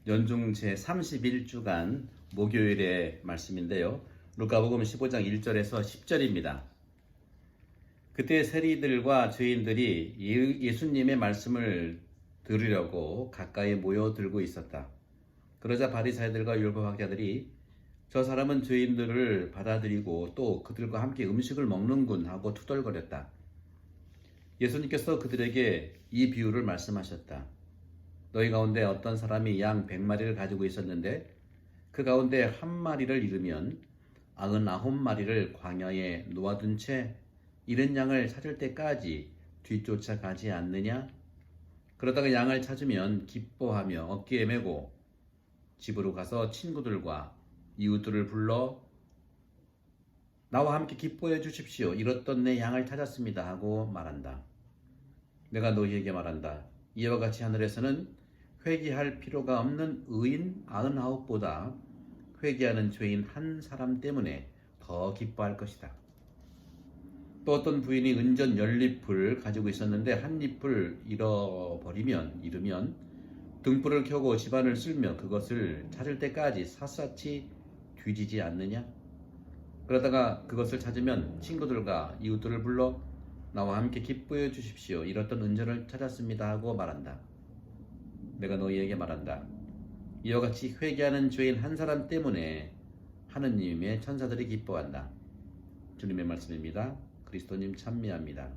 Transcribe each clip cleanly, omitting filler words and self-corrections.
연중 제31주간 목요일의 말씀인데요. 루카복음 15장 1절에서 10절입니다. 그때 세리들과 죄인들이 예수님의 말씀을 들으려고 가까이 모여들고 있었다. 그러자 바리사이들과 율법학자들이 저 사람은 죄인들을 받아들이고 또 그들과 함께 음식을 먹는군 하고 투덜거렸다. 예수님께서 그들에게 이 비유를 말씀하셨다. 너희 가운데 어떤 사람이 양 100마리를 가지고 있었는데 그 가운데 한 마리를 잃으면 99마리를 광야에 놓아둔 채 잃은 양을 찾을 때까지 뒤쫓아가지 않느냐? 그러다가 양을 찾으면 기뻐하며 어깨에 메고 집으로 가서 친구들과 이웃들을 불러 나와 함께 기뻐해 주십시오. 잃었던 내 양을 찾았습니다 하고 말한다. 내가 너희에게 말한다. 이와 같이 하늘에서는 회개할 필요가 없는 의인 99보다 회개하는 죄인 한 사람 때문에 더 기뻐할 것이다. 또 어떤 부인이 은전 10잎을 가지고 있었는데 한 잎을 잃으면 등불을 켜고 집안을 쓸며 그것을 찾을 때까지 샅샅이 뒤지지 않느냐? 그러다가 그것을 찾으면 친구들과 이웃들을 불러 나와 함께 기뻐해 주십시오. 잃었던 은전을 찾았습니다 하고 말한다. 내가 너희에게 말한다. 이와 같이 회개하는 죄인 한 사람 때문에 하느님의 천사들이 기뻐한다. 주님의 말씀입니다. 그리스도님 참미합니다.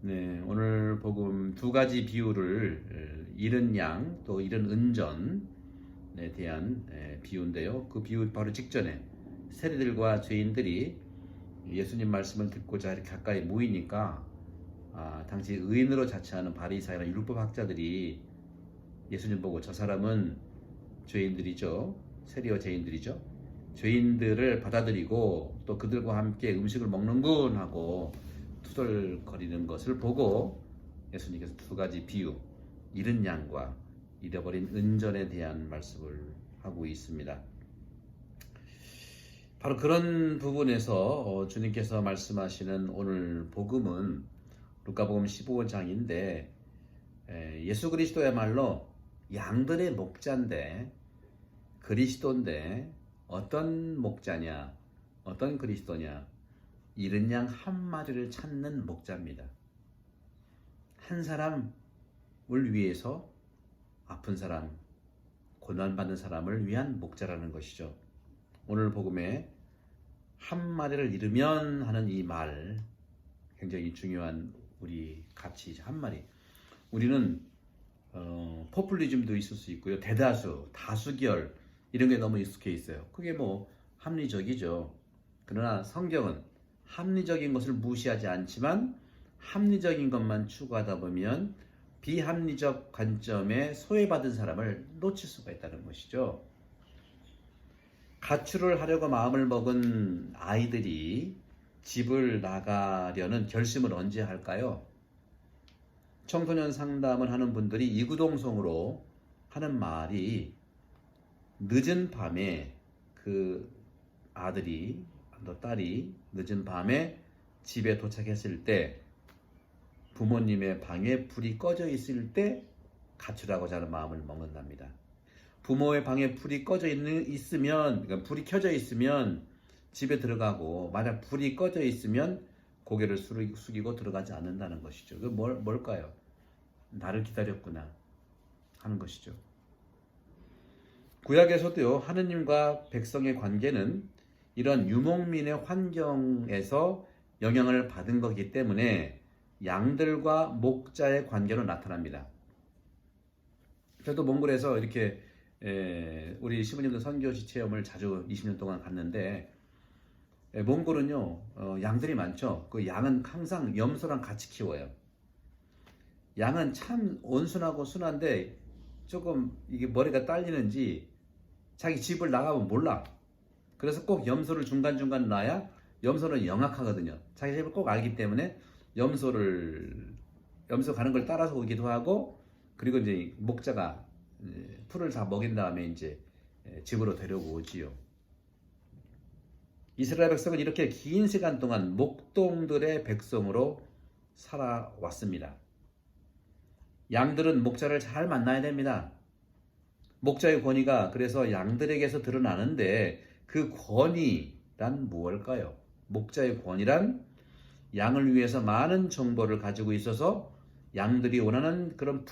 네, 오늘 복음 두 가지 비유를 잃은 양 또 잃은 은전에 대한 비유인데요. 그 비유 바로 직전에 세리들과 죄인들이 예수님 말씀을 듣고자 이렇게 가까이 모이니까 당시 의인으로 자처하는 바리사이나 율법학자들이 예수님 보고 저 사람은 죄인들이죠. 세리와 죄인들이죠. 죄인들을 받아들이고 또 그들과 함께 음식을 먹는군 하고 투덜거리는 것을 보고 예수님께서 두 가지 비유, 잃은 양과 잃어버린 은전에 대한 말씀을 하고 있습니다. 바로 그런 부분에서 주님께서 말씀하시는 오늘 복음은 루카복음 15장인데 예수 그리스도야말로 양들의 목자인데 그리스도인데 어떤 목자냐, 어떤 그리스도냐, 잃은 양 한 마리를 찾는 목자입니다. 한 사람을 위해서 아픈 사람, 고난받는 사람을 위한 목자라는 것이죠. 오늘 복음에 한 마리를 잃으면 하는 이 말 굉장히 중요한 우리 가치 한 마리. 우리는 포퓰리즘도 있을 수 있고요. 대다수, 다수결 이런 게 너무 익숙해 있어요. 그게 뭐 합리적이죠. 그러나 성경은 합리적인 것을 무시하지 않지만 합리적인 것만 추구하다 보면 비합리적 관점에 소외받은 사람을 놓칠 수가 있다는 것이죠. 가출을 하려고 마음을 먹은 아이들이 집을 나가려는 결심을 언제 할까요? 청소년 상담을 하는 분들이 이구동성으로 하는 말이 늦은 밤에 그 아들이 또 딸이 늦은 밤에 집에 도착했을 때 부모님의 방에 불이 꺼져 있을 때 가출하고자 하는 마음을 먹는답니다. 부모의 방에 불이 꺼져 있으면, 그러니까 불이 켜져 있으면 집에 들어가고 만약 불이 꺼져 있으면 고개를 숙이고 들어가지 않는다는 것이죠. 그 뭘까요? 나를 기다렸구나 하는 것이죠. 구약에서도요, 하느님과 백성의 관계는 이런 유목민의 환경에서 영향을 받은 거기 때문에 양들과 목자의 관계로 나타납니다. 저도 몽골에서 이렇게 우리 시부님들 선교시 체험을 자주 20년 동안 갔는데 몽골은요 양들이 많죠. 그 양은 항상 염소랑 같이 키워요. 양은 참 온순하고 순한데 조금 이게 머리가 딸리는지 자기 집을 나가면 몰라. 그래서 꼭 염소를 중간중간 놔야 염소는 영악하거든요. 자기 집을 꼭 알기 때문에 염소 가는 걸 따라서 오기도 하고 그리고 이제 목자가 풀을 다 먹인 다음에 이제 집으로 데려오지요. 이스라엘 백성은 이렇게 긴 시간 동안 목동들의 백성으로 살아왔습니다. 양들은 목자를 잘 만나야 됩니다. 목자의 권위가 그래서 양들에게서 드러나는데 그 권위란 무엇일까요? 목자의 권위란 양을 위해서 많은 정보를 가지고 있어서 양들이 원하는 그런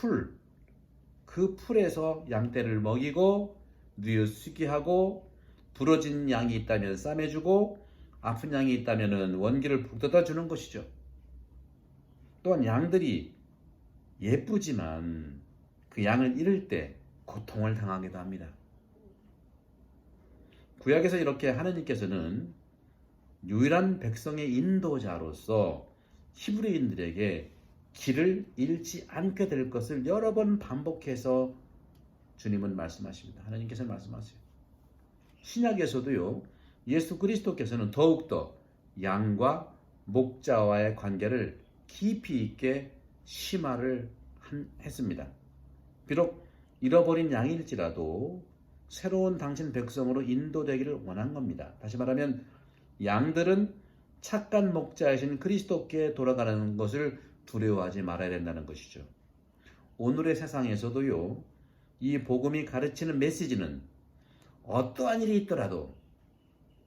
그 풀에서 양떼를 먹이고 뉘어쓰기 하고 부러진 양이 있다면 싸매주고 아픈 양이 있다면 원기를 북돋아 주는 것이죠. 또한 양들이 예쁘지만 그 양을 잃을 때 고통을 당하기도 합니다. 구약에서 이렇게 하나님께서는 유일한 백성의 인도자로서 히브리인들에게 길을 잃지 않게 될 것을 여러 번 반복해서 주님은 말씀하십니다. 하나님께서 말씀하세요. 신약에서도요, 예수 그리스도께서는 더욱더 양과 목자와의 관계를 깊이 있게 심화를 했습니다. 비록 잃어버린 양일지라도 새로운 당신 백성으로 인도되기를 원한 겁니다. 다시 말하면 양들은 착한 목자이신 그리스도께 돌아가는 것을 두려워하지 말아야 된다는 것이죠. 오늘의 세상에서도요, 이 복음이 가르치는 메시지는 어떠한 일이 있더라도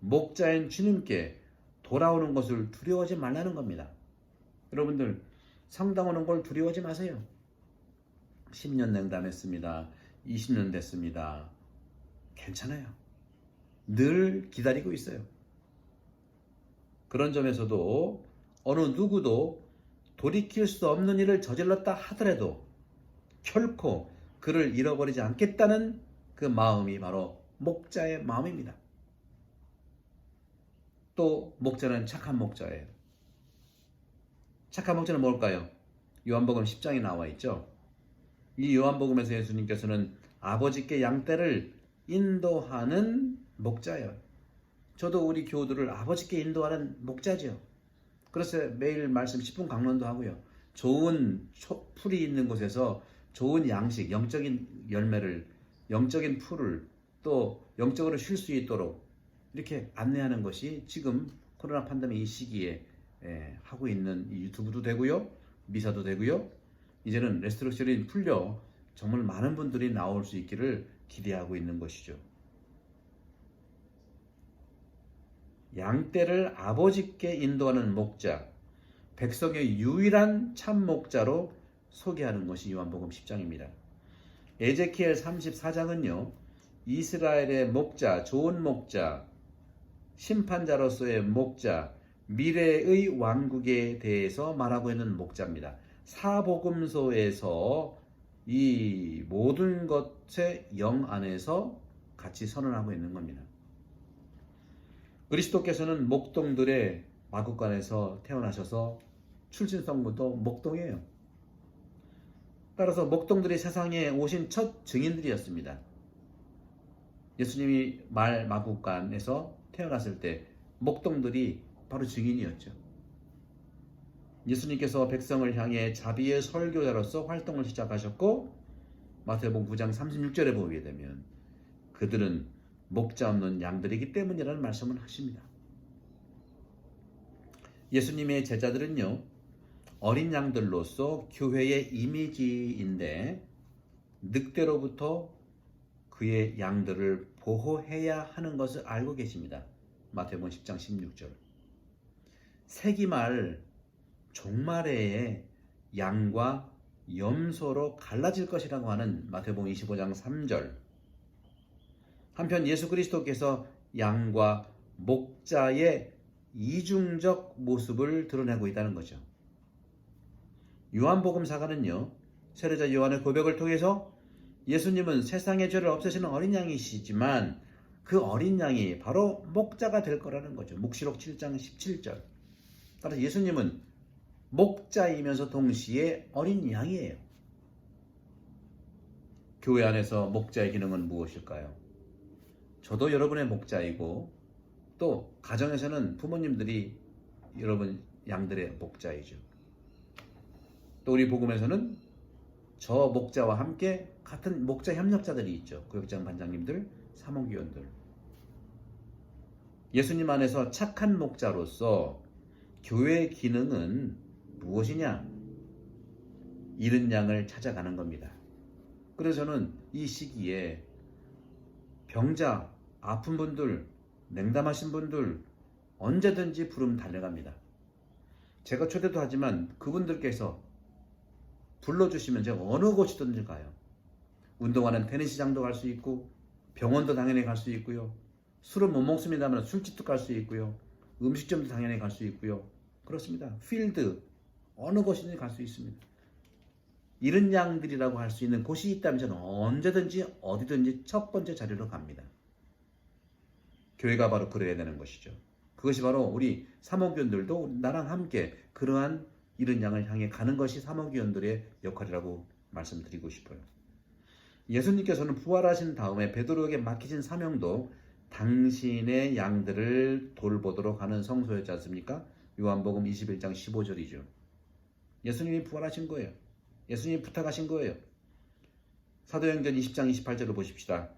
목자인 주님께 돌아오는 것을 두려워하지 말라는 겁니다. 여러분들, 성당 오는 걸 두려워하지 마세요. 10년 냉담했습니다. 20년 됐습니다. 괜찮아요. 늘 기다리고 있어요. 그런 점에서도 어느 누구도 돌이킬 수 없는 일을 저질렀다 하더라도 결코 그를 잃어버리지 않겠다는 그 마음이 바로 목자의 마음입니다. 또 목자는 착한 목자예요. 착한 목자는 뭘까요? 요한복음 10장에 나와 있죠. 이 요한복음에서 예수님께서는 아버지께 양떼를 인도하는 목자예요. 저도 우리 교우들을 아버지께 인도하는 목자죠. 그래서 매일 말씀 10분 강론도 하고요. 좋은 풀이 있는 곳에서 좋은 양식, 영적인 열매를, 영적인 풀을 또 영적으로 쉴 수 있도록 이렇게 안내하는 것이 지금 코로나 팬데믹 이 시기에 하고 있는 유튜브도 되고요. 미사도 되고요. 이제는 레스토렉션이 풀려 정말 많은 분들이 나올 수 있기를 기대하고 있는 것이죠. 양떼를 아버지께 인도하는 목자, 백성의 유일한 참 목자로 소개하는 것이 요한복음 10장입니다. 에제키엘 34장은요. 이스라엘의 목자, 좋은 목자, 심판자로서의 목자, 미래의 왕국에 대해서 말하고 있는 목자입니다. 사복음서에서 이 모든 것의 영 안에서 같이 선언하고 있는 겁니다. 그리스도께서는 목동들의 마국간에서 태어나셔서 출신성부터 목동이에요. 따라서 목동들이 세상에 오신 첫 증인들이었습니다. 예수님이 마국간에서 태어났을 때 목동들이 바로 증인이었죠. 예수님께서 백성을 향해 자비의 설교자로서 활동을 시작하셨고 마태복음 9장 36절에 보게 되면 그들은 목자 없는 양들이기 때문이라는 말씀을 하십니다. 예수님의 제자들은요, 어린 양들로서 교회의 이미지인데 늑대로부터 그의 양들을 보호해야 하는 것을 알고 계십니다. 마태복음 10장 16절. 세기말 종말에 양과 염소로 갈라질 것이라고 하는 마태복음 25장 3절. 한편 예수 그리스도께서 양과 목자의 이중적 모습을 드러내고 있다는 거죠. 요한복음사가는요, 세례자 요한의 고백을 통해서 예수님은 세상의 죄를 없애시는 어린 양이시지만 그 어린 양이 바로 목자가 될 거라는 거죠. 묵시록 7장 17절. 따라서 예수님은 목자이면서 동시에 어린 양이에요. 교회 안에서 목자의 기능은 무엇일까요? 저도 여러분의 목자이고 또 가정에서는 부모님들이 여러분 양들의 목자이죠. 또 우리 복음에서는 저 목자와 함께 같은 목자 협력자들이 있죠. 구역장 반장님들, 사목위원들. 예수님 안에서 착한 목자로서 교회의 기능은 무엇이냐? 잃은 양을 찾아가는 겁니다. 그래서 저는 이 시기에 병자, 아픈 분들, 냉담하신 분들 언제든지 부르면 달려갑니다. 제가 초대도 하지만 그분들께서 불러주시면 제가 어느 곳이든지 가요. 운동하는 테니스장도 갈 수 있고 병원도 당연히 갈 수 있고요. 술은 못 먹습니다만 술집도 갈 수 있고요. 음식점도 당연히 갈 수 있고요. 그렇습니다. 필드 어느 곳이든지 갈 수 있습니다. 이른 양들이라고 할 수 있는 곳이 있다면 저는 언제든지 어디든지 첫 번째 자리로 갑니다. 교회가 바로 그래야 되는 것이죠. 그것이 바로 우리 사모교원들도 나랑 함께 그러한 이른 양을 향해 가는 것이 사모교원들의 역할이라고 말씀드리고 싶어요. 예수님께서는 부활하신 다음에 베드로에게 맡기신 사명도 당신의 양들을 돌보도록 하는 성소였지 않습니까? 요한복음 21장 15절이죠. 예수님이 부활하신 거예요. 예수님이 부탁하신 거예요. 사도행전 20장 28절을 보십시다.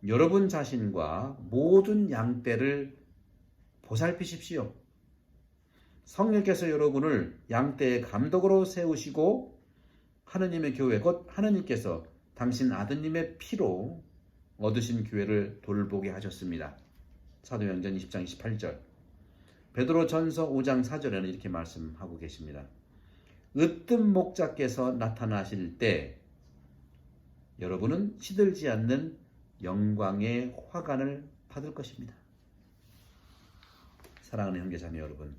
여러분 자신과 모든 양떼를 보살피십시오. 성령께서 여러분을 양떼의 감독으로 세우시고 하느님의 교회 곧 하느님께서 당신 아드님의 피로 얻으신 교회를 돌보게 하셨습니다. 사도행전 20장 28절. 베드로 전서 5장 4절에는 이렇게 말씀하고 계십니다. 으뜸 목자께서 나타나실 때 여러분은 시들지 않는 영광의 화관을 받을 것입니다. 사랑하는 형제자매 여러분,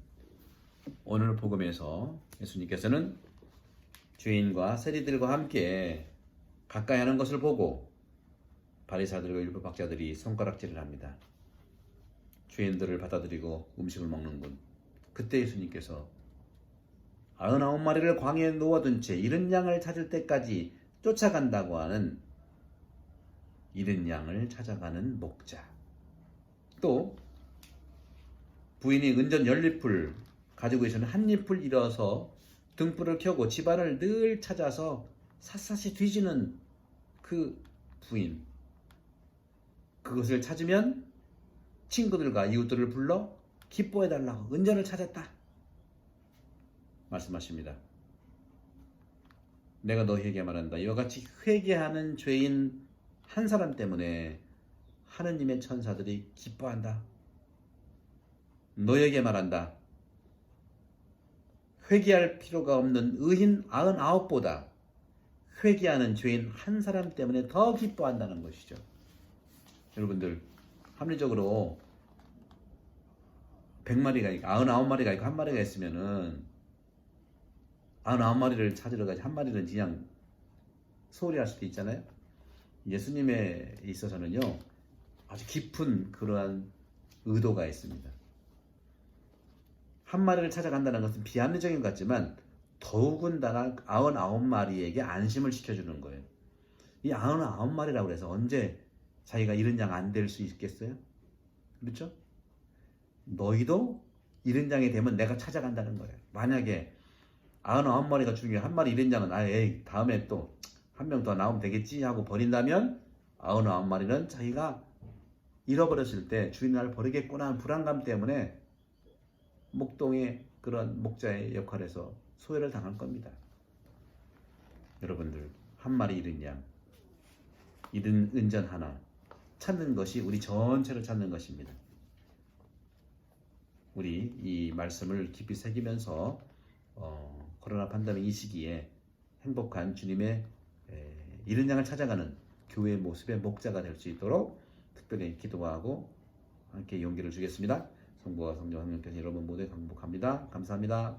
오늘 복음에서 예수님께서는 죄인과 세리들과 함께 가까이 하는 것을 보고 바리새인들과 율법학자들이 손가락질을 합니다. 죄인들을 받아들이고 음식을 먹는군. 그때 예수님께서 99마리를 광야에 놓아둔 채 잃은 양을 찾을 때까지 쫓아간다고 하는 잃은 양을 찾아가는 목자, 또 부인이 은전 10잎을 가지고 있었는 한 잎을 잃어서 등불을 켜고 집안을 늘 찾아서 샅샅이 뒤지는 그 부인, 그것을 찾으면 친구들과 이웃들을 불러 기뻐해달라고 은전을 찾았다 말씀하십니다. 내가 너희에게 말한다. 이와 같이 회개하는 죄인 한 사람 때문에 하느님의 천사들이 기뻐한다. 너희에게 말한다. 회개할 필요가 없는 의인 99보다 회개하는 죄인 한 사람 때문에 더 기뻐한다는 것이죠. 여러분들, 합리적으로 100마리가 있고 99마리가 있고 한 마리가 있으면은 99마리를 찾으러 가지 한 마리는 그냥 소홀히 할 수도 있잖아요. 예수님에 있어서는요, 아주 깊은 그러한 의도가 있습니다. 한 마리를 찾아간다는 것은 비합리적인 것 같지만 더욱은다나 99마리에게 안심을 시켜주는 거예요. 이 99마리라고 해서 언제 자기가 잃은 양 안 될 수 있겠어요? 그렇죠? 너희도 잃은 양이 되면 내가 찾아간다는 거예요. 만약에 99마리가 중에 한 마리 잃은 양은 에이 다음에 또 한 명 더 나오면 되겠지 하고 버린다면 99마리는 자기가 잃어버렸을 때 주인이 나를 버리겠구나 하는 불안감 때문에 목동의 그런 목자의 역할에서 소외를 당할 겁니다. 여러분들, 한 마리 잃은 양, 잃은 은전 하나 찾는 것이 우리 전체를 찾는 것입니다. 우리 이 말씀을 깊이 새기면서 코로나 팬데믹 이 시기에 행복한 주님의 잃은 양을 찾아가는 교회의 모습의 목자가 될 수 있도록 특별히 기도하고 함께 용기를 주겠습니다. 성부와 성령 성령께서 여러분 모두에 행복합니다. 감사합니다.